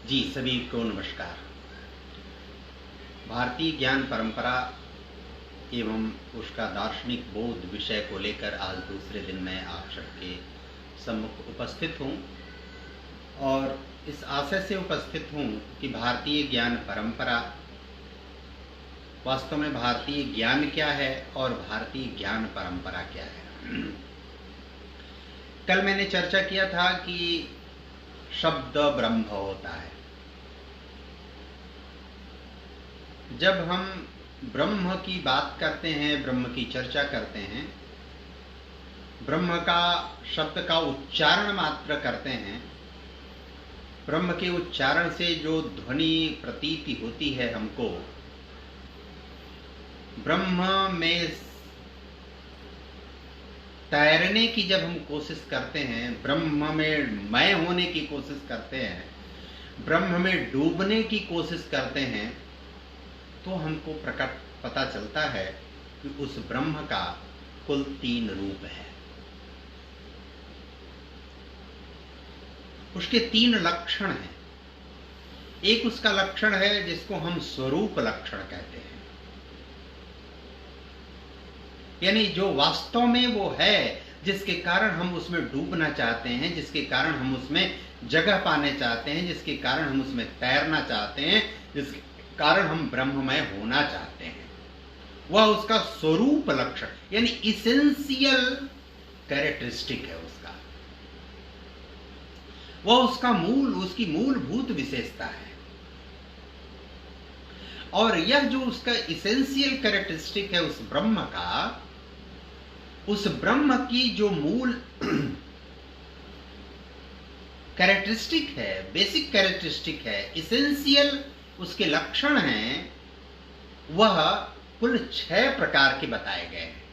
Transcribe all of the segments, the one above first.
जी सभी को नमस्कार। भारतीय ज्ञान परंपरा एवं उसका दार्शनिक बोध विषय को लेकर आज दूसरे दिन मैं आप सबके सम्मुख उपस्थित हूँ और इस आशय से उपस्थित हूँ कि भारतीय ज्ञान परंपरा वास्तव में भारतीय ज्ञान क्या है और भारतीय ज्ञान परंपरा क्या है। कल मैंने चर्चा किया था कि शब्द ब्रह्म होता है। जब हम ब्रह्म की बात करते हैं, ब्रह्म की चर्चा करते हैं, ब्रह्म का शब्द का उच्चारण मात्र करते हैं, ब्रह्म के उच्चारण से जो ध्वनि प्रतीति होती है हमको, ब्रह्म में तैरने की जब हम कोशिश करते हैं, ब्रह्म में मय होने की कोशिश करते हैं, ब्रह्म में डूबने की कोशिश करते हैं, तो हमको प्रकट पता चलता है कि उस ब्रह्म का कुल 3 रूप है। उसके 3 लक्षण हैं। एक उसका लक्षण है जिसको हम स्वरूप लक्षण कहते हैं, यानी जो वास्तव में वो है, जिसके कारण हम उसमें डूबना चाहते हैं, जिसके कारण हम उसमें जगह पाने चाहते हैं, जिसके कारण हम उसमें तैरना चाहते हैं, जिसके कारण हम ब्रह्ममय होना चाहते हैं, वह उसका स्वरूप लक्षण यानी इसेंशियल कैरेक्टरिस्टिक है उसका। वह उसका उसकी मूलभूत विशेषता है। और यह जो उसका इसेंशियल कैरेक्टरिस्टिक है उस ब्रह्म का, उस ब्रह्म की जो मूल कैरेक्टरिस्टिक है, बेसिक कैरेक्टरिस्टिक है, इसेंशियल उसके लक्षण हैं, वह कुल 6 प्रकार के बताए गए हैं।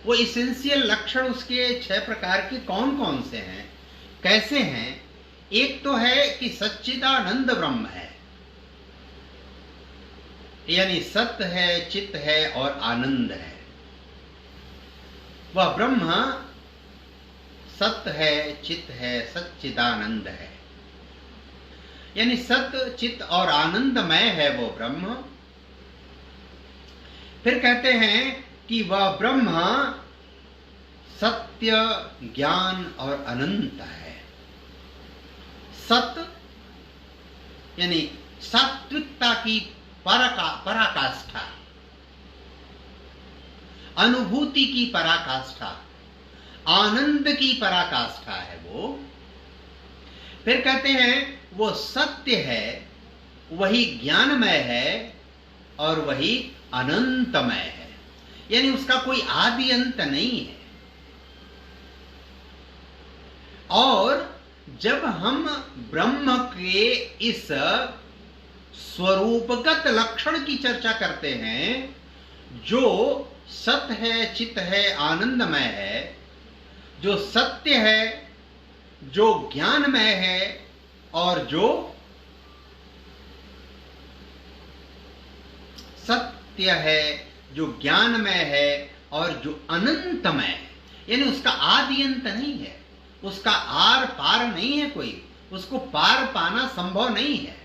वो इसेंशियल लक्षण उसके 6 प्रकार के कौन कौन से हैं, कैसे हैं? एक तो है कि सच्चिदानंद ब्रह्म है, यानी सत्य है, चित्त है और आनंद है। वह ब्रह्म सत्य है, चित्त है, सच्चिदानंद है, यानी सत्य, चित्त और आनंदमय है वो ब्रह्म। फिर कहते हैं कि वह ब्रह्म सत्य, ज्ञान और अनंत है। सत्य यानी सात्विकता की पराकाष्ठा, अनुभूति की पराकाष्ठा, आनंद की पराकाष्ठा है वो। फिर कहते हैं वो सत्य है, वही ज्ञानमय है और वही अनंतमय है, यानी उसका कोई आदि अंत नहीं है। और जब हम ब्रह्म के इस स्वरूपगत लक्षण की चर्चा करते हैं, जो सत्य है, चित्त है, आनंदमय है, जो सत्य है, जो ज्ञानमय है और जो सत्य है, जो ज्ञानमय है और जो अनंतमय है, यानी उसका आदि अंत नहीं है, उसका आर पार नहीं है कोई, उसको पार पाना संभव नहीं है।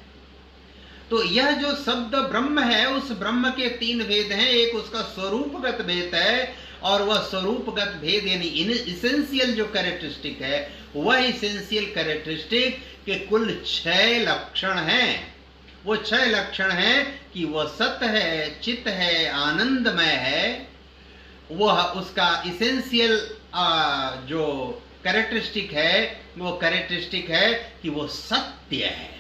तो यह जो शब्द ब्रह्म है, उस ब्रह्म के 3 भेद हैं। एक उसका स्वरूपगत भेद है, और वह स्वरूपगत भेद यानी इसेंशियल जो कैरेक्टरिस्टिक है, वह इसेंशियल कैरेक्टरिस्टिक के कुल 6 लक्षण हैं। वो 6 लक्षण हैं कि वह सत्य है, चित्त है, आनंदमय है। वह उसका इसेंशियल जो कैरेक्टरिस्टिक है, वो कैरेक्टरिस्टिक है कि वो सत्य है,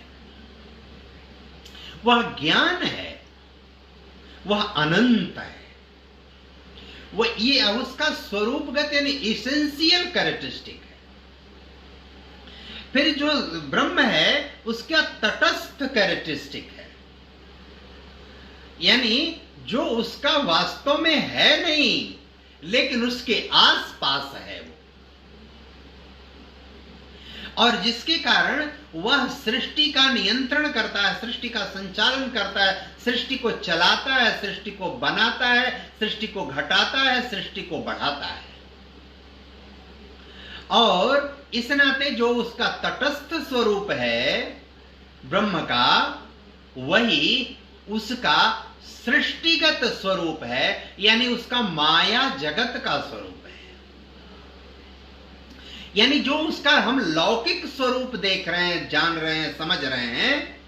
वह ज्ञान है, वह अनंत है। वह ये उसका स्वरूपगत यानी इसेंशियल कैरेक्टरिस्टिक है। फिर जो ब्रह्म है उसका तटस्थ कैरेक्टरिस्टिक है, यानी जो उसका वास्तव में है नहीं लेकिन उसके आसपास है वो, और जिसके कारण वह सृष्टि का नियंत्रण करता है, सृष्टि का संचालन करता है, सृष्टि को चलाता है, सृष्टि को बनाता है, सृष्टि को घटाता है, सृष्टि को बढ़ाता है। और इस नाते जो उसका तटस्थ स्वरूप है ब्रह्म का वही उसका सृष्टिगत स्वरूप है, यानी उसका माया जगत का स्वरूप है। यानी जो उसका हम लौकिक स्वरूप देख रहे हैं, जान रहे हैं, समझ रहे हैं,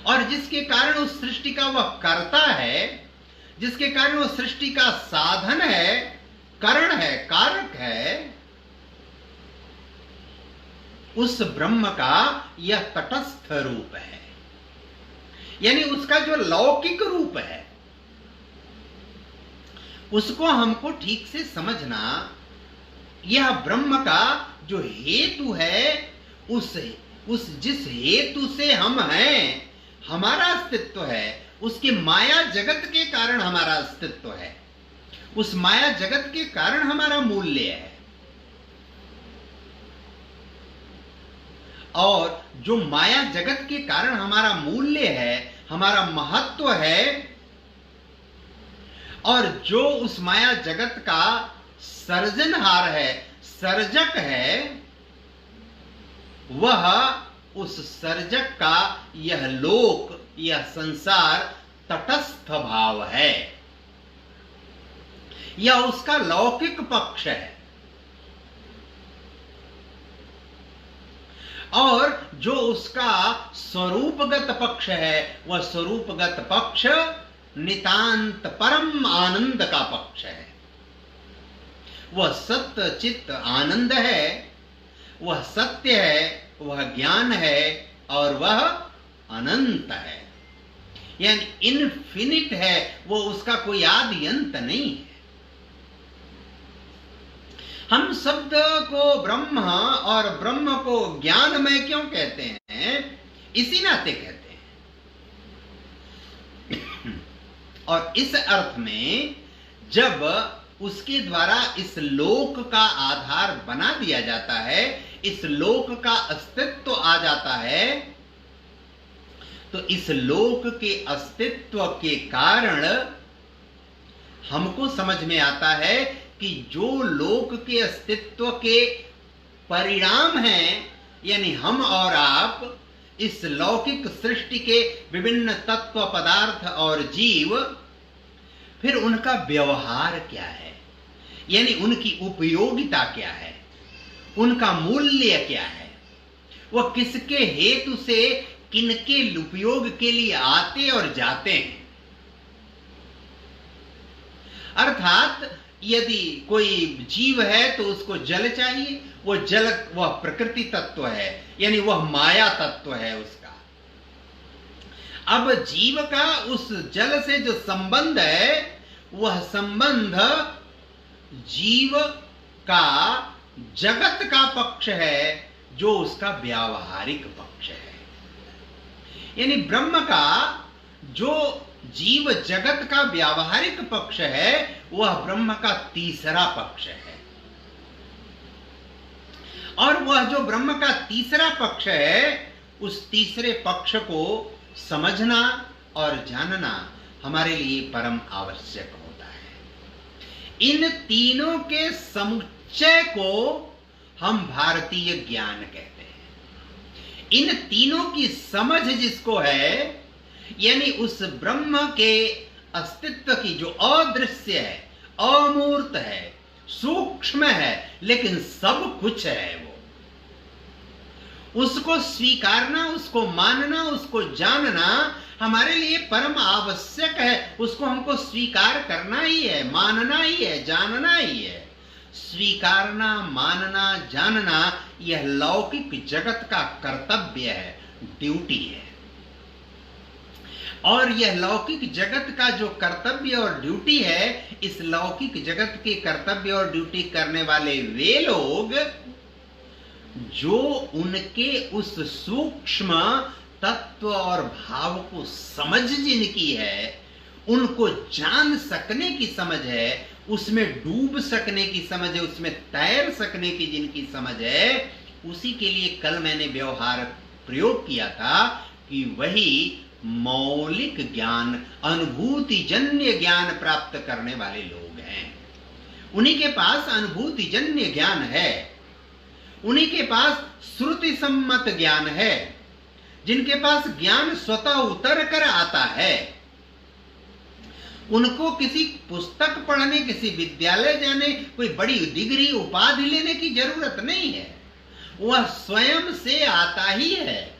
और जिसके कारण उस सृष्टि का वह कर्ता है, जिसके कारण वो सृष्टि का साधन है, कारण है, कारक है, उस ब्रह्म का यह तटस्थ रूप है। यानी उसका जो लौकिक रूप है उसको हमको ठीक से समझना, यह ब्रह्म का जो हेतु है, उस जिस हेतु से हम हैं, हमारा अस्तित्व है, उसके माया जगत के कारण हमारा अस्तित्व है, उस माया जगत के कारण हमारा मूल्य है। और जो माया जगत के कारण हमारा मूल्य है, हमारा महत्व है, और जो उस माया जगत का सर्जनहार है, सर्जक है, वह उस सर्जक का यह लोक, यह संसार तटस्थ भाव है, यह उसका लौकिक पक्ष है। और जो उसका स्वरूपगत पक्ष है, वह स्वरूपगत पक्ष नितांत परम आनंद का पक्ष है। वह सत्य चित्त आनंद है, वह सत्य है, वह ज्ञान है, और वह अनंत है, यानी इनफिनिट है। वो उसका कोई आदि अंत नहीं है। हम शब्द को ब्रह्म और ब्रह्म को ज्ञानमय क्यों कहते हैं? इसी नाते कहते हैं। और इस अर्थ में जब उसके द्वारा इस लोक का आधार बना दिया जाता है, इस लोक का अस्तित्व आ जाता है, तो इस लोक के अस्तित्व के कारण हमको समझ में आता है कि जो लोक के अस्तित्व के परिणाम हैं, यानी हम और आप, इस लौकिक सृष्टि के विभिन्न तत्व, पदार्थ और जीव, फिर उनका व्यवहार क्या है, यानी उनकी उपयोगिता क्या है, उनका मूल्य क्या है, वह किसके हेतु से किनके उपयोग के लिए आते और जाते हैं। अर्थात यदि कोई जीव है तो उसको जल चाहिए, वो जल वह प्रकृति तत्व है, यानी वह माया तत्व है उसका। अब जीव का उस जल से जो संबंध है, वह संबंध जीव का जगत का पक्ष है, जो उसका व्यावहारिक पक्ष है। यानी ब्रह्म का जो जीव जगत का व्यावहारिक पक्ष है, वह ब्रह्म का तीसरा पक्ष है। और वह जो ब्रह्म का तीसरा पक्ष है, उस तीसरे पक्ष को समझना और जानना हमारे लिए परम आवश्यक होता है। इन तीनों के समुच्चय को हम भारतीय ज्ञान कहते हैं। इन तीनों की समझ जिसको है, यानी उस ब्रह्म के अस्तित्व की जो अदृश्य है, अमूर्त है, सूक्ष्म है, लेकिन सब कुछ है, वो उसको स्वीकारना, उसको मानना, उसको जानना हमारे लिए परम आवश्यक है। उसको हमको स्वीकार करना ही है, मानना ही है, जानना ही है। स्वीकारना, मानना, जानना यह लौकिक जगत का कर्तव्य है, ड्यूटी है। और यह लौकिक जगत का जो कर्तव्य और ड्यूटी है, इस लौकिक जगत के कर्तव्य और ड्यूटी करने वाले वे लोग जो उनके उस सूक्ष्म तत्व और भाव को समझ जिनकी है, उनको जान सकने की समझ है, उसमें डूब सकने की समझ है, उसमें तैर सकने की जिनकी समझ है, उसी के लिए कल मैंने व्यवहार प्रयोग किया था कि वही मौलिक ज्ञान, अनुभूति जन्य ज्ञान प्राप्त करने वाले लोग हैं। उन्हीं के पास अनुभूति जन्य ज्ञान है, उन्हीं के पास श्रुति सम्मत ज्ञान है, जिनके पास ज्ञान स्वतः उतर कर आता है, उनको किसी पुस्तक पढ़ने, किसी विद्यालय जाने, कोई बड़ी डिग्री उपाधि लेने की जरूरत नहीं है। वह स्वयं से आता ही है।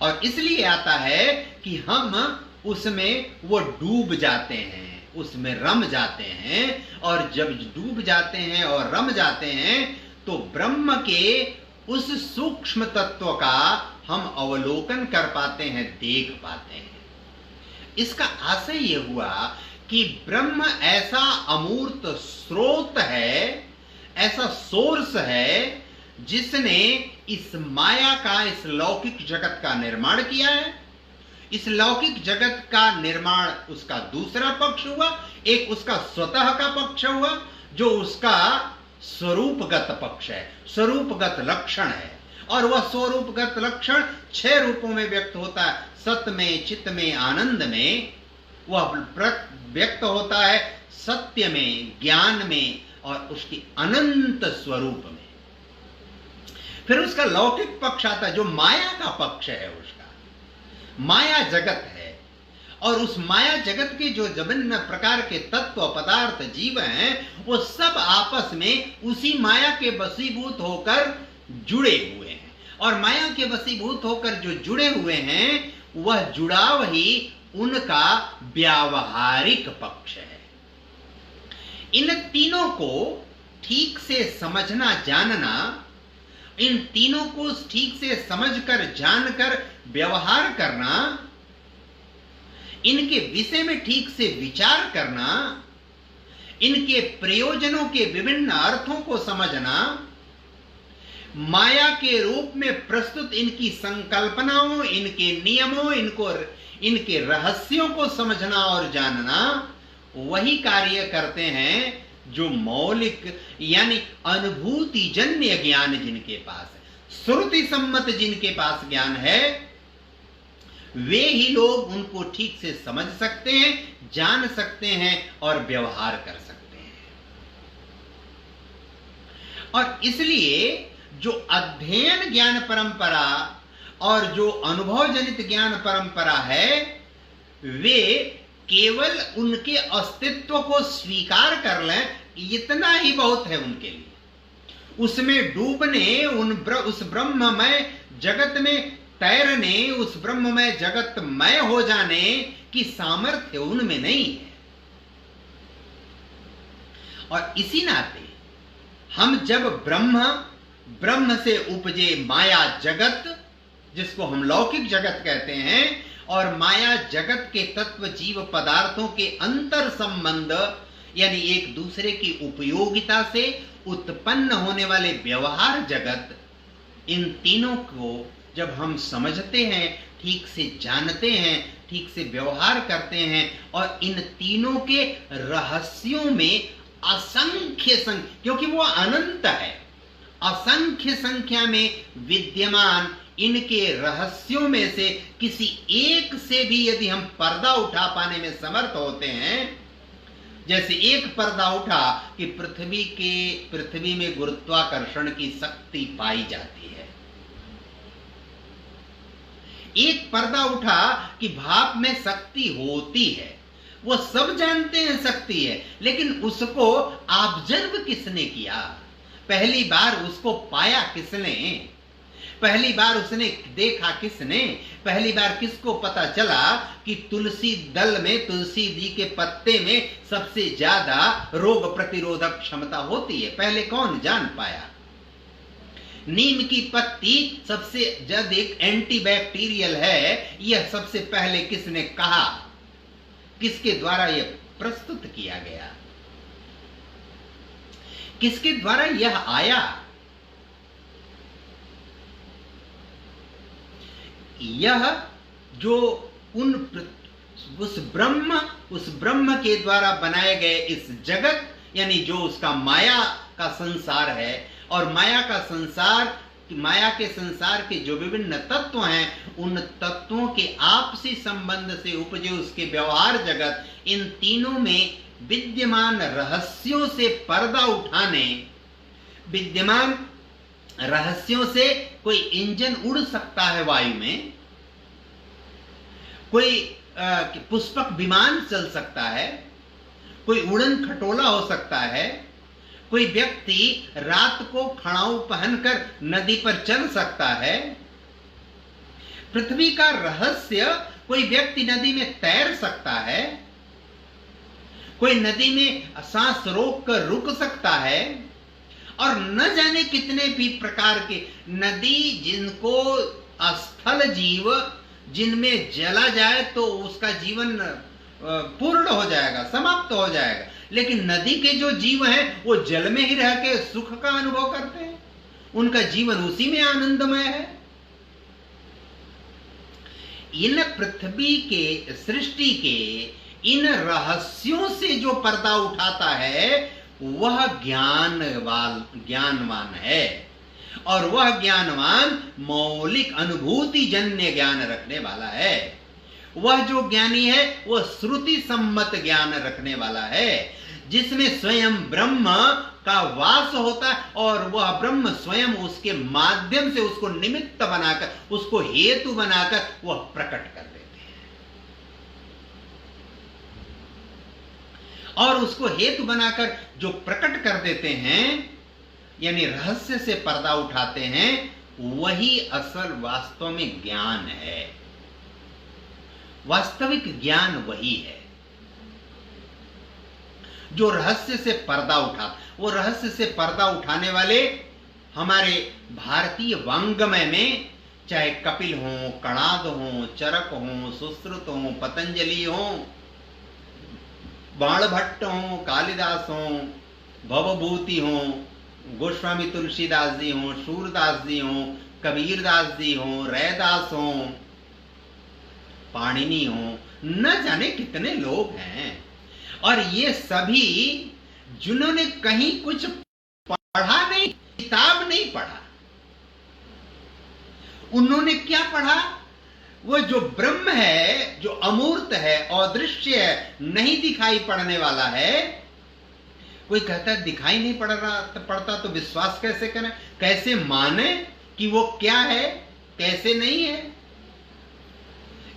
और इसलिए आता है कि हम उसमें वो डूब जाते हैं, उसमें रम जाते हैं। और जब डूब जाते हैं और रम जाते हैं तो ब्रह्म के उस सूक्ष्म तत्व का हम अवलोकन कर पाते हैं, देख पाते हैं। इसका आशय यह हुआ कि ब्रह्म ऐसा अमूर्त स्रोत है, ऐसा सोर्स है, जिसने इस माया का, इस लौकिक जगत का निर्माण किया है। इस लौकिक जगत का निर्माण उसका दूसरा पक्ष हुआ, एक उसका स्वतः का पक्ष हुआ, जो उसका स्वरूपगत पक्ष है, स्वरूपगत लक्षण है। और वह स्वरूपगत लक्षण 6 रूपों में व्यक्त होता है। सत में, चित्त में, आनंद में। वह व्यक्त होता है सत्य में, ज्ञान में और उसकी अनंत स्वरूप में। फिर उसका लौकिक पक्ष आता है, जो माया का पक्ष है। उसका माया जगत है, और उस माया जगत के जो विभिन्न प्रकार के तत्व, पदार्थ, जीव हैं, वो सब आपस में उसी माया के वशीभूत होकर जुड़े हुए हैं। और माया के वशीभूत होकर जो जुड़े हुए हैं, वह जुड़ाव ही उनका व्यावहारिक पक्ष है। इन तीनों को ठीक से समझना, जानना, इन तीनों को ठीक से समझकर, जानकर व्यवहार करना, इनके विषय में ठीक से विचार करना, इनके प्रयोजनों के विभिन्न अर्थों को समझना, माया के रूप में प्रस्तुत इनकी संकल्पनाओं, इनके नियमों, इनके रहस्यों को समझना और जानना, वही कार्य करते हैं जो मौलिक यानी अनुभूतिजन्य ज्ञान जिनके पास है, श्रुति सम्मत जिनके पास ज्ञान है, वे ही लोग उनको ठीक से समझ सकते हैं, जान सकते हैं और व्यवहार कर सकते हैं। और इसलिए जो अध्ययन ज्ञान परंपरा और जो अनुभव जनित ज्ञान परंपरा है, वे केवल उनके अस्तित्व को स्वीकार कर लें, इतना ही बहुत है उनके लिए। उसमें डूबने, उस ब्रह्ममय जगत में तैरने, उस ब्रह्ममय जगतमय हो जाने की सामर्थ्य उनमें नहीं है। और इसी नाते हम जब ब्रह्म से उपजे माया जगत, जिसको हम लौकिक जगत कहते हैं, और माया जगत के तत्व, जीव पदार्थों के अंतर संबंध यानी एक दूसरे की उपयोगिता से उत्पन्न होने वाले व्यवहार जगत, इन तीनों को जब हम समझते हैं, ठीक से जानते हैं, ठीक से व्यवहार करते हैं, और इन तीनों के रहस्यों में असंख्य क्योंकि वो अनंत है, असंख्य संख्या में विद्यमान इनके रहस्यों में से किसी एक से भी यदि हम पर्दा उठा पाने में समर्थ होते हैं, जैसे एक पर्दा उठा कि पृथ्वी में गुरुत्वाकर्षण की शक्ति पाई जाती है, एक पर्दा उठा कि भाप में शक्ति होती है, वो सब जानते हैं शक्ति है, लेकिन उसको ऑब्जर्व किसने किया, पहली बार उसको पाया किसने, पहली बार उसने देखा किसने, पहली बार किसको पता चला कि तुलसी दल में, तुलसी जी के पत्ते में सबसे ज्यादा रोग प्रतिरोधक क्षमता होती है, पहले कौन जान पाया। नीम की पत्ती सबसे ज्यादा एंटीबैक्टीरियल है, यह सबसे पहले किसने कहा, किसके द्वारा यह प्रस्तुत किया गया, किसके द्वारा यह आया। यह जो उस ब्रह्म के द्वारा बनाए गए इस जगत, यानी जो उसका माया का संसार है, और माया के संसार के जो विभिन्न तत्व हैं, उन तत्वों के आपसी संबंध से उपजे उसके व्यवहार जगत, इन तीनों में विद्यमान रहस्यों से पर्दा उठाने, विद्यमान रहस्यों से कोई इंजन उड़ सकता है वायु में, कोई पुष्पक विमान चल सकता है, कोई उड़न खटोला हो सकता है, कोई व्यक्ति रात को खड़ाऊ पहनकर नदी पर चल सकता है। पृथ्वी का रहस्य, कोई व्यक्ति नदी में तैर सकता है, कोई नदी में सांस रोक कर रुक सकता है, और न जाने कितने भी प्रकार के नदी, जिनको स्थल जीव, जिनमें जला जाए तो उसका जीवन पूर्ण हो जाएगा, समाप्त हो जाएगा, लेकिन नदी के जो जीव हैं वो जल में ही रह के सुख का अनुभव करते हैं, उनका जीवन उसी में आनंदमय है। इन पृथ्वी के, सृष्टि के इन रहस्यों से जो पर्दा उठाता है वह ज्ञानवान है, और वह ज्ञानवान मौलिक अनुभूति जन्य ज्ञान रखने वाला है। वह जो ज्ञानी है वह श्रुति सम्मत ज्ञान रखने वाला है, जिसमें स्वयं ब्रह्म का वास होता है, और वह ब्रह्म स्वयं उसके माध्यम से उसको निमित्त बनाकर, उसको हेतु बनाकर वह प्रकट कर देते हैं। और उसको हेतु बनाकर जो प्रकट कर देते हैं, यानी रहस्य से पर्दा उठाते हैं, वही असल वास्तव में ज्ञान है। वास्तविक ज्ञान वही है जो रहस्य से पर्दा उठा। वो रहस्य से पर्दा उठाने वाले हमारे भारतीय वांग्मय में, चाहे कपिल हो, कणाद हो, चरक हो, सुश्रुत हो, पतंजलि हो, बाणभट्ट हो, कालिदास हो, भवभूति हो, गोस्वामी तुलसीदास जी हो, सूरदास जी हो, कबीरदास जी हो, रैदास हो, पाणिनि हो, न जाने कितने लोग हैं। और ये सभी जिन्होंने कहीं कुछ पढ़ा नहीं, किताब नहीं पढ़ा, उन्होंने क्या पढ़ा? वो जो ब्रह्म है, जो अमूर्त है, अदृश्य है, नहीं दिखाई पड़ने वाला है। कोई कहता है दिखाई नहीं पड़ता तो विश्वास कैसे करें, कैसे माने कि वो क्या है, कैसे नहीं है?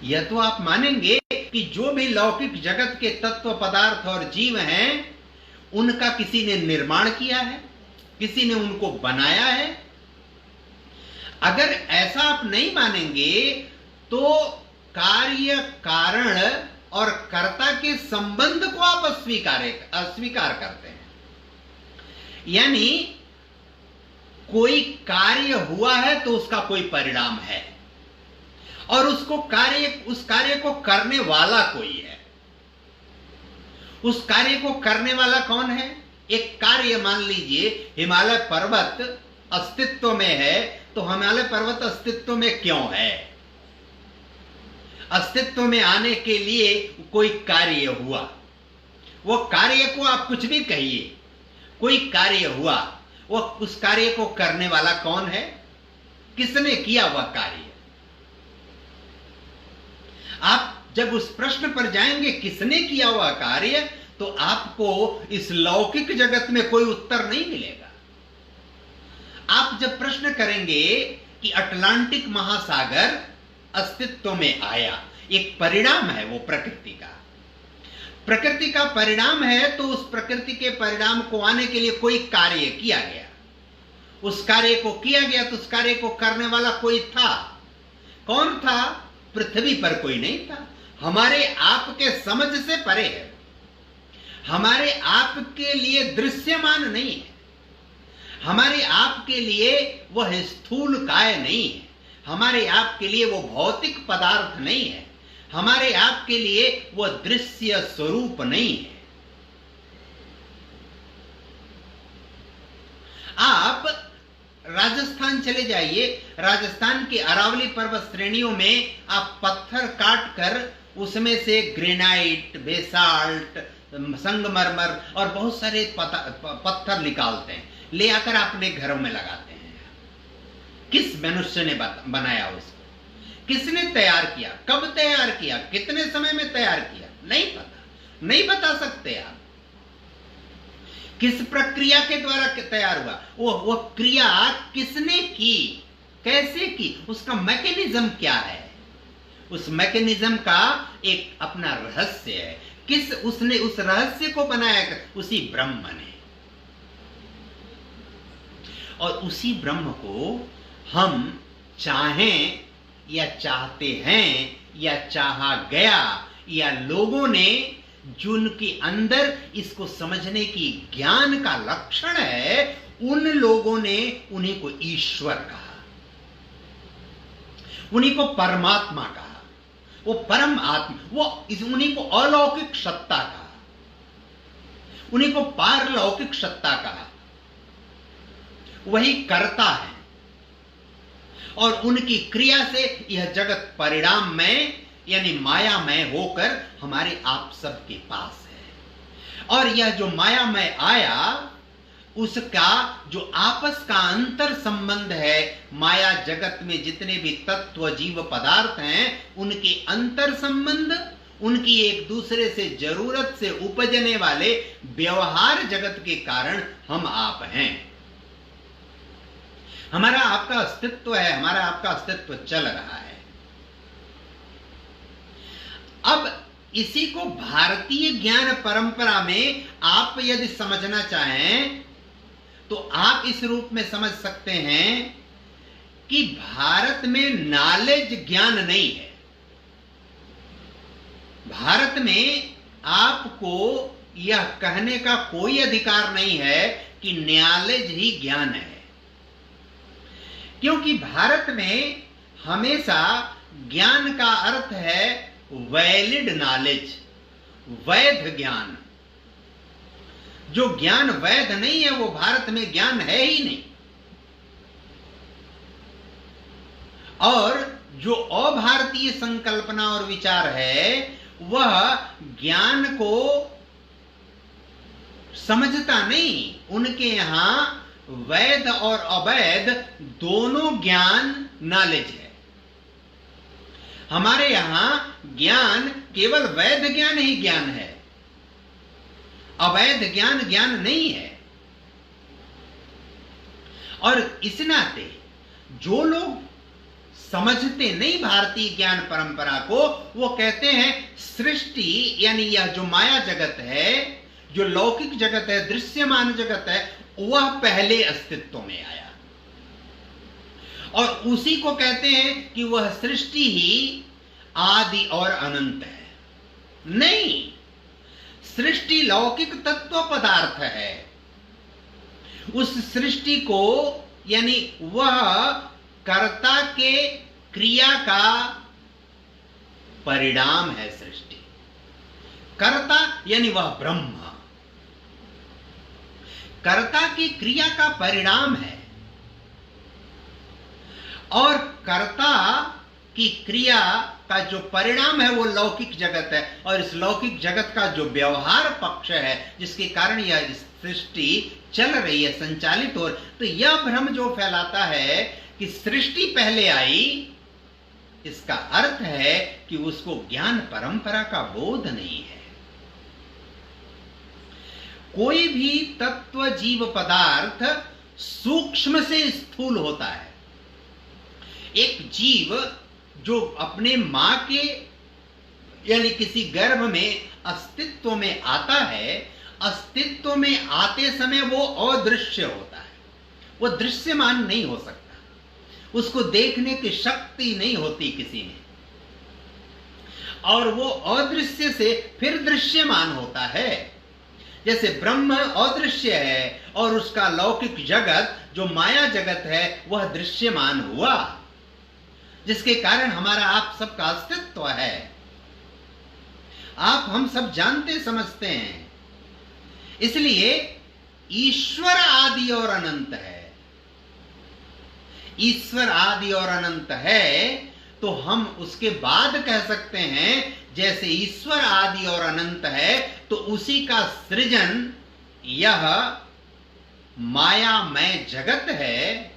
यह तो आप मानेंगे कि जो भी लौकिक जगत के तत्व, पदार्थ और जीव हैं, उनका किसी ने निर्माण किया है, किसी ने उनको बनाया है। अगर ऐसा आप नहीं मानेंगे तो कार्य, कारण और कर्ता के संबंध को आप अस्वीकार करते हैं। यानी कोई कार्य हुआ है तो उसका कोई परिणाम है, और उस कार्य को करने वाला कोई है। उस कार्य को करने वाला कौन है? एक कार्य, मान लीजिए हिमालय पर्वत अस्तित्व में है, तो हिमालय पर्वत अस्तित्व में क्यों है? अस्तित्व में आने के लिए कोई कार्य हुआ। वो कार्य को आप कुछ भी कहिए, कोई कार्य हुआ, वो उस कार्य को करने वाला कौन है? किसने किया वह कार्य? आप जब उस प्रश्न पर जाएंगे किसने किया हुआ कार्य, तो आपको इस लौकिक जगत में कोई उत्तर नहीं मिलेगा। आप जब प्रश्न करेंगे कि अटलांटिक महासागर अस्तित्व में आया, एक परिणाम है वो प्रकृति का परिणाम है, तो उस प्रकृति के परिणाम को आने के लिए कोई कार्य किया गया। उस कार्य को किया गया तो उस कार्य को करने वाला कोई था। कौन था? पृथ्वी पर कोई नहीं था। हमारे आपके समझ से परे है, हमारे आपके लिए दृश्यमान नहीं है, हमारे आपके लिए वह स्थूल काय नहीं है, हमारे आपके लिए वो भौतिक पदार्थ नहीं है, हमारे आपके लिए वह दृश्य स्वरूप नहीं है। आप राजस्थान चले जाइए, राजस्थान की अरावली पर्वत श्रेणियों में आप पत्थर काट कर उसमें से ग्रेनाइट, बेसाल्ट, संगमरमर और बहुत सारे पत्थर निकालते हैं, ले आकर अपने घरों में लगाते हैं। किस मनुष्य ने बनाया उसको? किसने तैयार किया? कब तैयार किया? कितने समय में तैयार किया? नहीं पता, नहीं बता सकते आप। किस प्रक्रिया के द्वारा तैयार हुआ? वो क्रिया किसने की? कैसे की, उसका मैकेनिज्म क्या है, उस मैकेनिज्म का एक अपना रहस्य है। किस उसने उस रहस्य को बनाया? उसी ब्रह्म ने। और उसी ब्रह्म को हम चाहें या चाहते हैं या चाहा गया, या लोगों ने जिनके अंदर इसको समझने की ज्ञान का लक्षण है, उन लोगों ने उन्हीं को ईश्वर कहा, उन्हीं को परमात्मा कहा, वो परम आत्मा, वो उन्हीं को अलौकिक सत्ता कहा, उन्हीं को पारलौकिक सत्ता कहा। वही कर्ता है और उनकी क्रिया से यह जगत परिणाममय यानी मायामय होकर हमारे आप सबके पास है। और यह जो मायामय आया, उसका जो आपस का अंतर संबंध है, माया जगत में जितने भी तत्व जीव पदार्थ हैं, उनके अंतर संबंध, उनकी एक दूसरे से जरूरत से उपजने वाले व्यवहार जगत के कारण हम आप हैं। हमारा आपका अस्तित्व है, हमारा आपका अस्तित्व चल रहा है। अब इसी को भारतीय ज्ञान परंपरा में आप यदि समझना चाहें तो आप इस रूप में समझ सकते हैं कि भारत में नॉलेज ज्ञान नहीं है। भारत में आपको यह कहने का कोई अधिकार नहीं है कि नॉलेज ही ज्ञान है, क्योंकि भारत में हमेशा ज्ञान का अर्थ है वैलिड नॉलेज, वैध ज्ञान। जो ज्ञान वैध नहीं है वो भारत में ज्ञान है ही नहीं। और जो अभारतीय संकल्पना और विचार है वह ज्ञान को समझता नहीं। उनके यहां वैध और अवैध दोनों ज्ञान नॉलेज है। हमारे यहां ज्ञान केवल वैध ज्ञान ही ज्ञान है, अवैध ज्ञान ज्ञान नहीं है। और इस नाते जो लोग समझते नहीं भारतीय ज्ञान परंपरा को, वो कहते हैं सृष्टि यानी यह जो माया जगत है, जो लौकिक जगत है, दृश्यमान जगत है, वह पहले अस्तित्व में आया। और उसी को कहते हैं कि वह सृष्टि ही आदि और अनंत है। नहीं, सृष्टि लौकिक तत्व पदार्थ है। उस सृष्टि को यानी वह कर्ता के क्रिया का परिणाम है। सृष्टि कर्ता यानी वह ब्रह्म कर्ता की क्रिया का परिणाम है। और कर्ता की क्रिया का जो परिणाम है वो लौकिक जगत है। और इस लौकिक जगत का जो व्यवहार पक्ष है, जिसके कारण यह सृष्टि चल रही है, संचालित हो रही, तो यह भ्रम जो फैलाता है कि सृष्टि पहले आई, इसका अर्थ है कि उसको ज्ञान परंपरा का बोध नहीं है। कोई भी तत्व जीव पदार्थ सूक्ष्म से स्थूल होता है। एक जीव जो अपने मां के यानी किसी गर्भ में अस्तित्व में आता है, अस्तित्व में आते समय वो अदृश्य होता है, वो दृश्यमान नहीं हो सकता, उसको देखने की शक्ति नहीं होती किसी में, और वो अदृश्य से फिर दृश्यमान होता है। जैसे ब्रह्म अदृश्य है और उसका लौकिक जगत जो माया जगत है वह दृश्यमान हुआ, जिसके कारण हमारा आप सबका अस्तित्व है। आप हम सब जानते समझते हैं। इसलिए ईश्वर आदि और अनंत है। ईश्वर आदि और अनंत है तो हम उसके बाद कह सकते हैं जैसे ईश्वर आदि और अनंत है तो उसी का सृजन यह मायामय जगत है।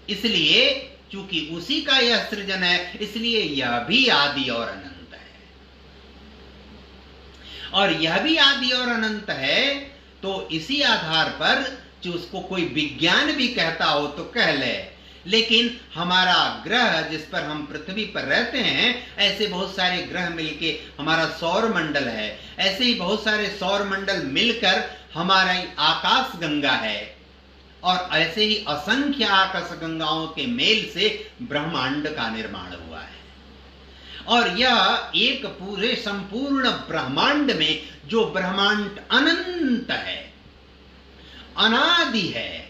इसलिए चूंकि उसी का यह सृजन है, इसलिए यह भी आदि और अनंत है। और यह भी आदि और अनंत है तो इसी आधार पर जो उसको कोई विज्ञान भी कहता हो तो कह ले लेकिन हमारा ग्रह जिस पर हम पृथ्वी पर रहते हैं, ऐसे बहुत सारे ग्रह मिलके हमारा सौर मंडल है, ऐसे ही बहुत सारे सौर मंडल मिलकर हमारा आकाश गंगा है, और ऐसे ही असंख्य आकाश गंगाओं के मेल से ब्रह्मांड का निर्माण हुआ है। और यह एक पूरे संपूर्ण ब्रह्मांड में, जो ब्रह्मांड अनंत है, अनादि है,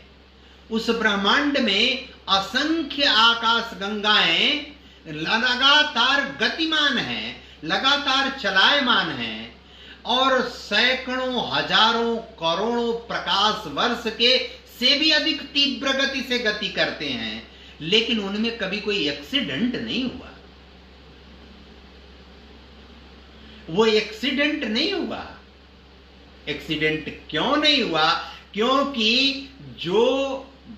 उस ब्रह्मांड में असंख्य आकाश गंगाएं लगातार गतिमान हैं, लगातार चलायमान हैं, और सैकड़ों, हजारों, करोड़ों प्रकाश वर्ष के से भी अधिक तीव्र गति से गति करते हैं, लेकिन उनमें कभी कोई एक्सीडेंट नहीं हुआ। वो एक्सीडेंट नहीं हुआ। एक्सीडेंट क्यों नहीं हुआ? क्योंकि जो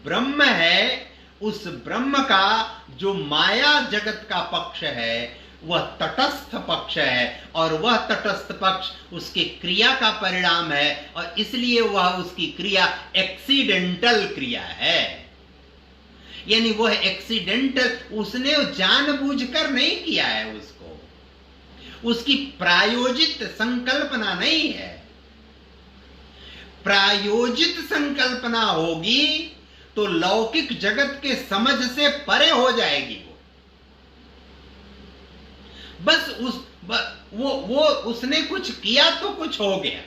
ब्रह्म है, उस ब्रह्म का जो माया जगत का पक्ष है, वह तटस्थ पक्ष है, और वह तटस्थ पक्ष उसकी क्रिया का परिणाम है, और इसलिए वह उसकी क्रिया एक्सीडेंटल क्रिया है। यानी वह एक्सीडेंटल, उसने जानबूझकर नहीं किया है, उसकी प्रायोजित संकल्पना नहीं है। प्रायोजित संकल्पना होगी तो लौकिक जगत के समझ से परे हो जाएगी। बस वो उसने कुछ किया तो कुछ हो गया।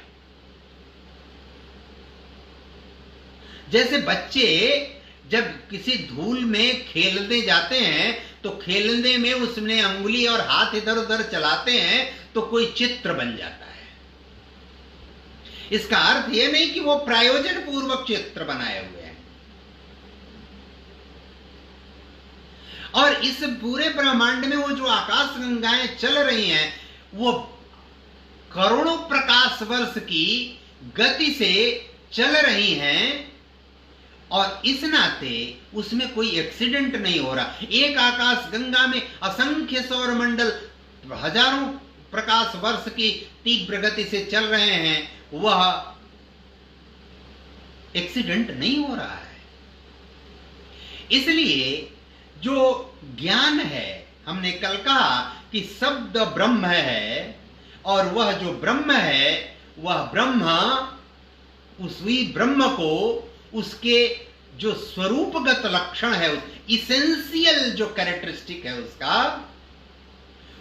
जैसे बच्चे जब किसी धूल में खेलने जाते हैं, तो खेलने में उसने अंगुली और हाथ इधर उधर चलाते हैं तो कोई चित्र बन जाता है। इसका अर्थ यह नहीं कि वो प्रायोजन पूर्वक चित्र बनाए हुए हैं। और इस पूरे ब्रह्मांड में वो जो आकाश गंगाएं चल रही हैं, वो करोड़ों प्रकाश वर्ष की गति से चल रही हैं, और इस नाते उसमें कोई एक्सीडेंट नहीं हो रहा। एक आकाश गंगा में असंख्य सौर मंडल हजारों प्रकाश वर्ष की तीव्र गति से चल रहे हैं, वह एक्सीडेंट नहीं हो रहा है। इसलिए जो ज्ञान है, हमने कल कहा कि शब्द ब्रह्म है, और वह जो ब्रह्म है, वह ब्रह्म उसी ब्रह्म को, उसके जो स्वरूपगत लक्षण है, इसेंशियल जो कैरेक्टरिस्टिक है उसका,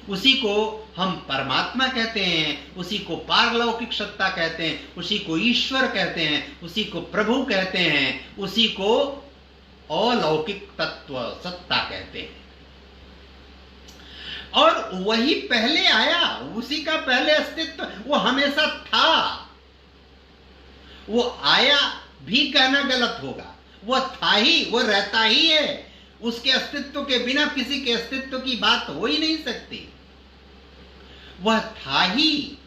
उसी को हम परमात्मा कहते हैं, उसी को पारलौकिक सत्ता कहते हैं, उसी को ईश्वर कहते हैं, उसी को प्रभु कहते हैं, उसी को अलौकिक तत्व सत्ता कहते हैं। और वही पहले आया, उसी का पहले अस्तित्व, वो हमेशा था। वो आया भी कहना गलत होगा, वो था ही, वो रहता ही है। उसके अस्तित्व के बिना किसी के अस्तित्व की बात हो ही नहीं सकती। वह था ही,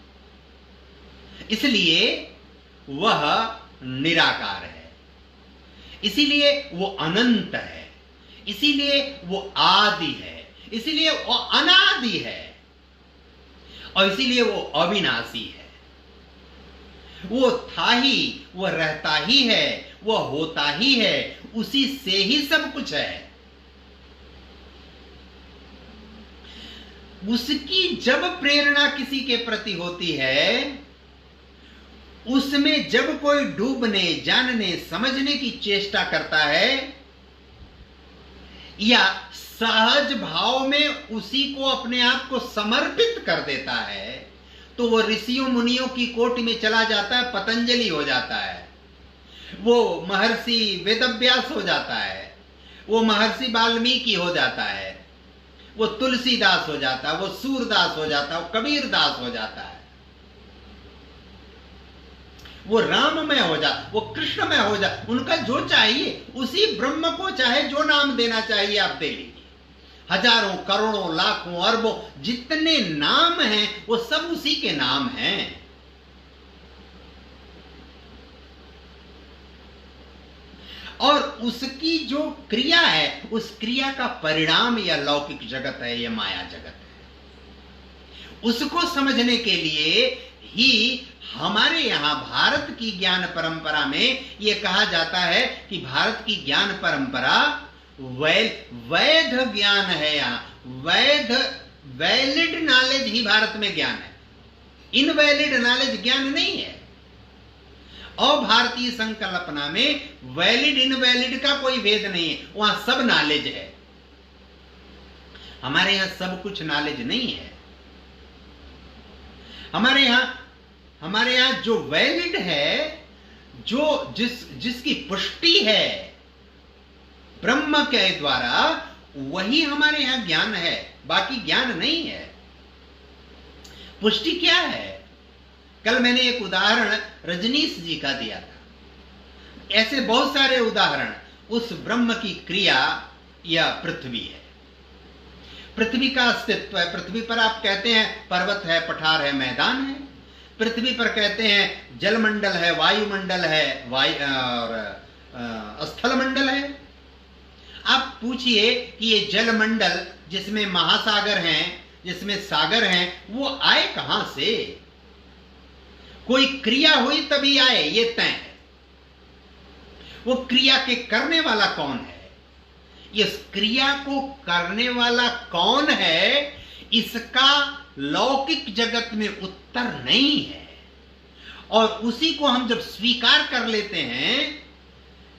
इसलिए वह निराकार है, इसीलिए वो अनंत है, इसीलिए वो आदि है, इसीलिए वो अनादि है, और इसीलिए वो अविनाशी है। वो था ही, वो रहता ही है, वो होता ही है, उसी से ही सब कुछ है। उसकी जब प्रेरणा किसी के प्रति होती है, उसमें जब कोई डूबने, जानने, समझने की चेष्टा करता है, या सहज भाव में उसी को, अपने आप को समर्पित कर देता है, तो वो ऋषियों मुनियों की कोटि में चला जाता है, पतंजलि हो जाता है, वो महर्षि वेदव्यास हो जाता है, वो महर्षि वाल्मीकि हो जाता है, वो तुलसीदास हो जाता है, वो सूरदास हो जाता है, वो कबीरदास हो जाता है, वो राममय हो जाता, वो कृष्णमय हो जाता। उनका जो चाहिए, उसी ब्रह्म को चाहे जो नाम देना चाहिए आप दे लीजिए। हजारों, करोड़ों, लाखों, अरबों जितने नाम हैं, वो सब उसी के नाम हैं। और उसकी जो क्रिया है, उस क्रिया का परिणाम यह लौकिक जगत है, यह माया जगत है। उसको समझने के लिए ही हमारे यहां भारत की ज्ञान परंपरा में यह कहा जाता है कि भारत की ज्ञान परंपरा वैध ज्ञान है। यहां वैलिड नॉलेज ही भारत में ज्ञान है, इनवैलिड नॉलेज ज्ञान नहीं है। और भारतीय संकल्पना में वैलिड इनवैलिड का कोई भेद नहीं है, वहां सब नॉलेज है। हमारे यहां सब कुछ नॉलेज नहीं है। हमारे यहां जो वैलिड है, जो जिसकी पुष्टि है ब्रह्म के द्वारा, वही हमारे यहां ज्ञान है, बाकी ज्ञान नहीं है। पुष्टि क्या है? कल मैंने एक उदाहरण रजनीश जी का दिया था। ऐसे बहुत सारे उदाहरण। उस ब्रह्म की क्रिया या पृथ्वी है, पृथ्वी का अस्तित्व है। पृथ्वी पर आप कहते हैं पर्वत है, पठार है, मैदान है। पृथ्वी पर कहते हैं जलमंडल है, वायुमंडल है, और स्थल मंडल है। आप पूछिए कि ये जलमंडल जिसमें महासागर हैं, जिसमें सागर हैं, वो आए कहां से? कोई क्रिया हुई तभी आए, ये तय है। वो क्रिया के करने वाला कौन है? इस क्रिया को करने वाला कौन है, इसका लौकिक जगत में उत्तर नहीं है। और उसी को हम जब स्वीकार कर लेते हैं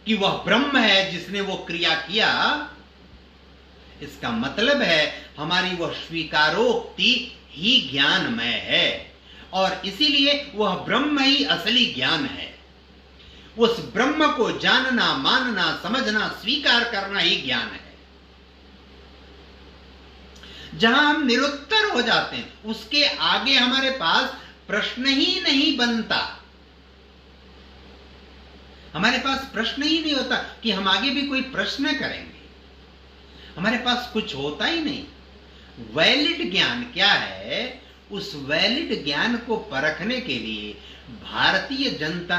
कि वह ब्रह्म है जिसने वो क्रिया किया, इसका मतलब है हमारी वह स्वीकारोक्ति ही ज्ञानमय है। और इसीलिए वह ब्रह्म ही असली ज्ञान है। उस ब्रह्म को जानना, मानना, समझना, स्वीकार करना ही ज्ञान है। जहां हम निरुत्तर हो जाते हैं, उसके आगे हमारे पास प्रश्न ही नहीं बनता। हमारे पास प्रश्न ही नहीं होता कि हम आगे भी कोई प्रश्न करेंगे। हमारे पास कुछ होता ही नहीं। वैलिड ज्ञान क्या है? उस वैलिड ज्ञान को परखने के लिए भारतीय जनता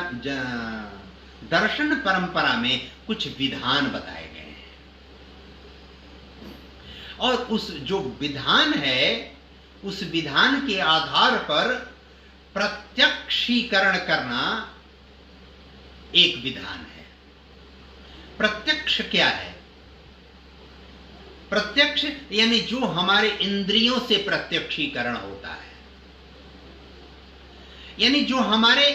दर्शन परंपरा में कुछ विधान बताए गए हैं। और उस जो विधान है, उस विधान के आधार पर प्रत्यक्षीकरण करना एक विधान है। प्रत्यक्ष क्या है? प्रत्यक्ष यानी जो हमारे इंद्रियों से प्रत्यक्षीकरण होता है, यानी जो हमारे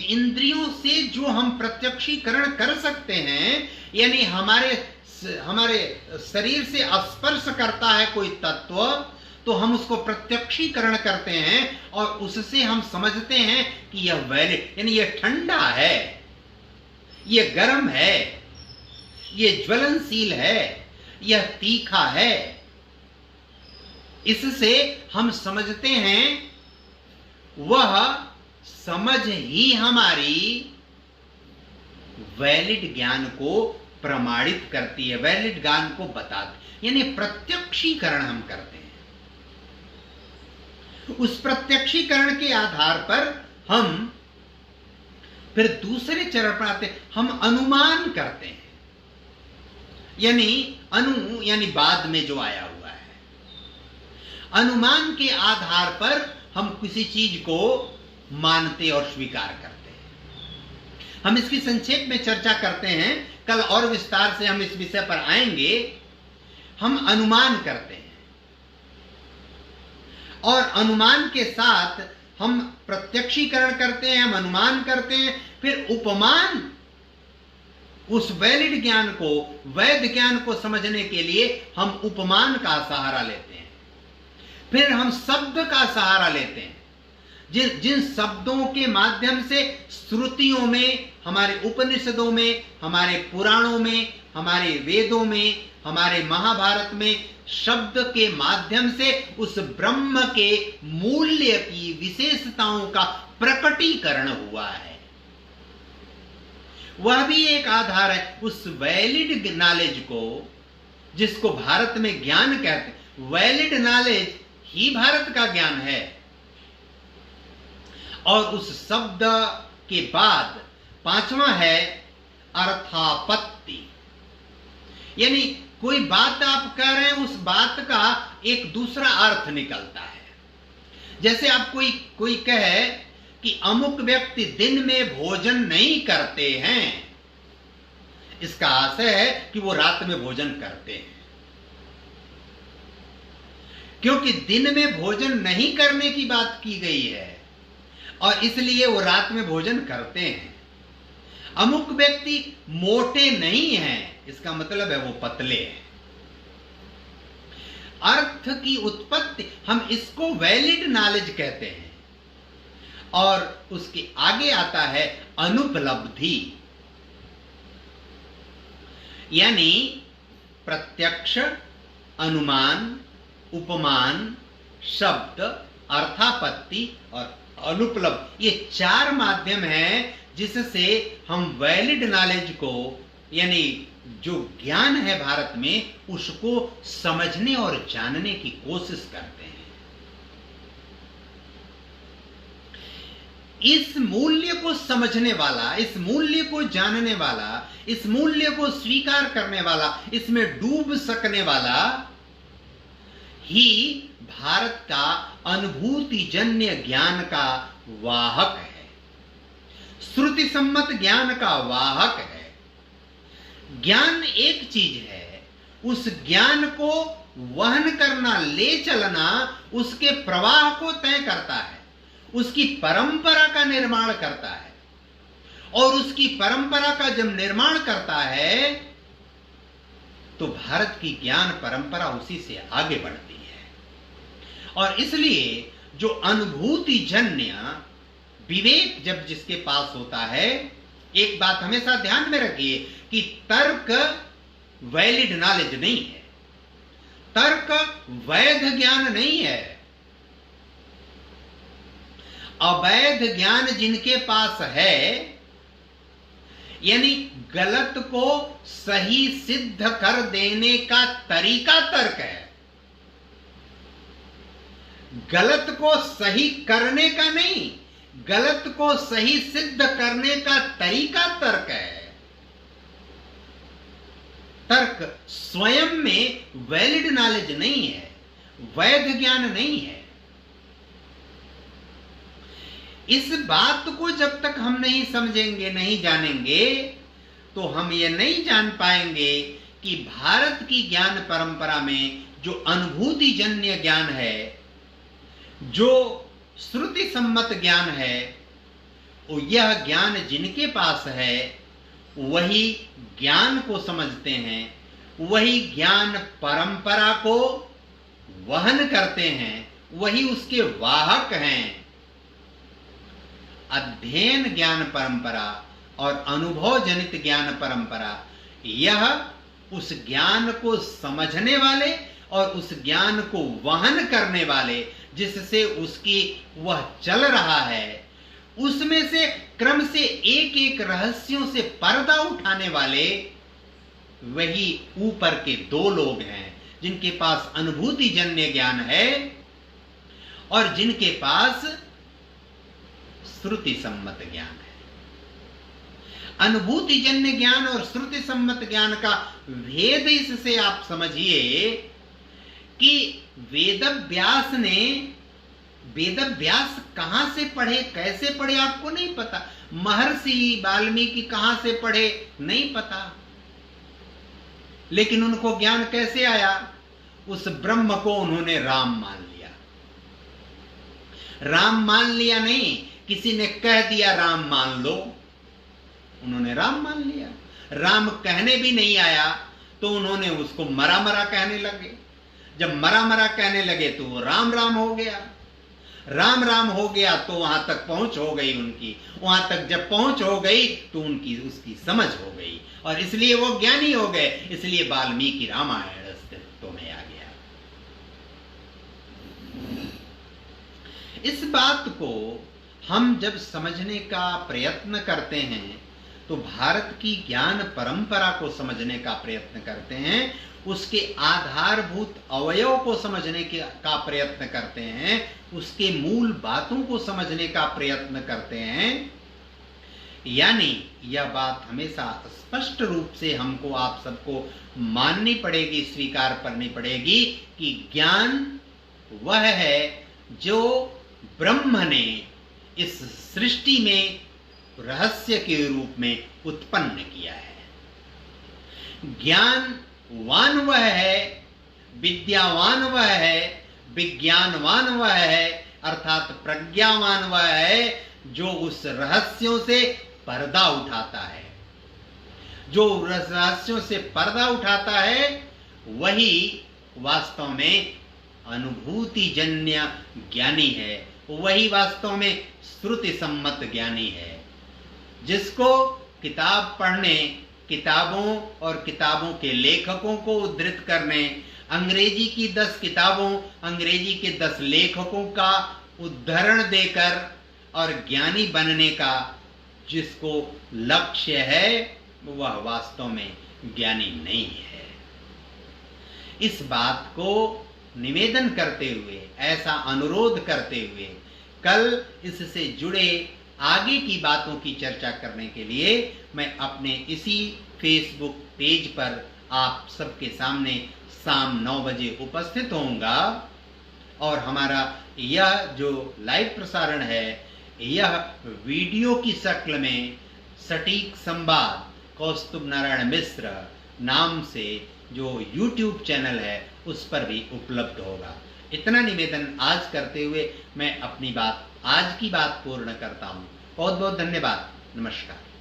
इंद्रियों से जो हम प्रत्यक्षीकरण कर सकते हैं, यानी हमारे शरीर से स्पर्श करता है कोई तत्व, तो हम उसको प्रत्यक्षीकरण करते हैं और उससे हम समझते हैं कि यह वैलिड, यानी यह ठंडा है, यह गर्म है, यह ज्वलनशील है, यह तीखा है। इससे हम समझते हैं, वह समझ ही हमारी वैलिड ज्ञान को प्रमाणित करती है, वैलिड ज्ञान को बताती, यानी प्रत्यक्षीकरण हम करते हैं। उस प्रत्यक्षीकरण के आधार पर हम फिर दूसरे चरण पर आते हैं, हम अनुमान करते हैं। यानी बाद में जो आया हुआ है, अनुमान के आधार पर हम किसी चीज को मानते और स्वीकार करते हैं। हम इसकी संक्षेप में चर्चा करते हैं, कल और विस्तार से हम इस विषय पर आएंगे। हम अनुमान करते हैं और अनुमान के साथ हम प्रत्यक्षीकरण करते हैं, हम अनुमान करते हैं, फिर उपमान, उस वैलिड ज्ञान को, वैध ज्ञान को समझने के लिए हम उपमान का सहारा लेते हैं। फिर हम शब्द का सहारा लेते हैं, जिन शब्दों के माध्यम से श्रुतियों में, हमारे उपनिषदों में, हमारे पुराणों में, हमारे वेदों में, हमारे महाभारत में शब्द के माध्यम से उस ब्रह्म के मूल्य की विशेषताओं का प्रकटीकरण हुआ है। वह भी एक आधार है उस वैलिड नॉलेज को, जिसको भारत में ज्ञान कहते हैं। वैलिड नॉलेज ही भारत का ज्ञान है। और उस शब्द के बाद पांचवा है अर्थापत्ति, यानी कोई बात आप कह रहे हैं, उस बात का एक दूसरा अर्थ निकलता है। जैसे आप कोई कहे कि अमुक व्यक्ति दिन में भोजन नहीं करते हैं, इसका आशय है कि वो रात में भोजन करते हैं, क्योंकि दिन में भोजन नहीं करने की बात की गई है और इसलिए वो रात में भोजन करते हैं। अमुक व्यक्ति मोटे नहीं हैं, इसका मतलब है वो पतले हैं। अर्थ की उत्पत्ति, हम इसको वैलिड नॉलेज कहते हैं। और उसके आगे आता है अनुपलब्धि, यानी प्रत्यक्ष, अनुमान, उपमान, शब्द, अर्थापत्ति और अनुपलब्ध, ये चार माध्यम हैं जिससे हम वैलिड नॉलेज को, यानी जो ज्ञान है भारत में, उसको समझने और जानने की कोशिश करते हैं। इस मूल्य को समझने वाला, इस मूल्य को जानने वाला, इस मूल्य को स्वीकार करने वाला, इसमें डूब सकने वाला ही भारत का अनुभूति जन्य ज्ञान का वाहक है, श्रुति सम्मत ज्ञान का वाहक है। ज्ञान एक चीज है, उस ज्ञान को वहन करना, ले चलना, उसके प्रवाह को तय करता है, उसकी परंपरा का निर्माण करता है। और उसकी परंपरा का जब निर्माण करता है तो भारत की ज्ञान परंपरा उसी से आगे बढ़ती है। और इसलिए जो अनुभूति जन्य विवेक जब जिसके पास होता है, एक बात हमेशा ध्यान में रखिए कि तर्क वैलिड नॉलेज नहीं है, तर्क वैध ज्ञान नहीं है। अवैध ज्ञान जिनके पास है, यानी गलत को सही सिद्ध कर देने का तरीका तर्क है, गलत को सही करने का नहीं, गलत को सही सिद्ध करने का तरीका तर्क है। तर्क स्वयं में वैलिड नॉलेज नहीं है, वैध ज्ञान नहीं है। इस बात को जब तक हम नहीं समझेंगे, नहीं जानेंगे, तो हम ये नहीं जान पाएंगे कि भारत की ज्ञान परंपरा में जो अनुभूति जन्य ज्ञान है, जो श्रुति सम्मत ज्ञान है, वो यह ज्ञान जिनके पास है वही ज्ञान को समझते हैं, वही ज्ञान परंपरा को वहन करते हैं, वही उसके वाहक हैं। अध्ययन ज्ञान परंपरा और अनुभव जनित ज्ञान परंपरा, यह उस ज्ञान को समझने वाले और उस ज्ञान को वहन करने वाले, जिससे उसकी वह चल रहा है, उसमें से क्रम से एक एक रहस्यों से पर्दा उठाने वाले वही ऊपर के दो लोग हैं, जिनके पास अनुभूति जन्य ज्ञान है और जिनके पास श्रुति सम्मत ज्ञान है। अनुभूति जन्य ज्ञान और श्रुति सम्मत ज्ञान का भेद इससे आप समझिए कि वेदव्यास कहां से पढ़े, कैसे पढ़े, आपको नहीं पता। महर्षि वाल्मीकि कहां से पढ़े, नहीं पता। लेकिन उनको ज्ञान कैसे आया? उस ब्रह्म को उन्होंने राम मान लिया। राम मान लिया नहीं, किसी ने कह दिया राम मान लो, उन्होंने राम मान लिया। राम कहने भी नहीं आया तो उन्होंने उसको मरा मरा कहने लगे। जब मरा मरा कहने लगे तो वो राम राम हो गया। राम राम हो गया तो वहां तक पहुंच हो गई उनकी। वहां तक जब पहुंच हो गई तो उनकी उसकी समझ हो गई और इसलिए वो ज्ञानी हो गए। इसलिए वाल्मीकि रामायण अस्तित्व में आ गया। इस बात को हम जब समझने का प्रयत्न करते हैं तो भारत की ज्ञान परंपरा को समझने का प्रयत्न करते हैं, उसके आधारभूत अवयव को समझने का प्रयत्न करते हैं, उसके मूल बातों को समझने का प्रयत्न करते हैं। यानी यह बात हमेशा स्पष्ट रूप से हमको, आप सबको माननी पड़ेगी, स्वीकार करनी पड़ेगी कि ज्ञान वह है जो ब्रह्म ने इस सृष्टि में रहस्य के रूप में उत्पन्न किया है। ज्ञानवान वह है, विद्यावान वह है, विज्ञानवान वह है, अर्थात प्रज्ञावान वह है जो उस रहस्यों से पर्दा उठाता है। जो रहस्यों से पर्दा उठाता है वही वास्तव में अनुभूति जन्य ज्ञानी है, वही वास्तव में श्रुति सम्मत ज्ञानी है। जिसको किताब पढ़ने, किताबों और किताबों के लेखकों को उद्धृत करने, अंग्रेजी की 10 किताबों, अंग्रेजी के 10 लेखकों का उद्धरण देकर और ज्ञानी बनने का जिसको लक्ष्य है वह वास्तव में ज्ञानी नहीं है। इस बात को निवेदन करते हुए, ऐसा अनुरोध करते हुए, कल इससे जुड़े आगे की बातों की चर्चा करने के लिए मैं अपने इसी फेसबुक पेज पर आप सबके सामने शाम 9 बजे उपस्थित होऊंगा। और हमारा यह जो लाइव प्रसारण है यह वीडियो की शक्ल में सटीक संवाद कौस्तुभ नारायण मिश्र नाम से जो YouTube चैनल है उस पर भी उपलब्ध होगा। इतना निवेदन आज करते हुए मैं अपनी बात, आज की बात पूर्ण करता हूं। बहुत बहुत धन्यवाद। नमस्कार।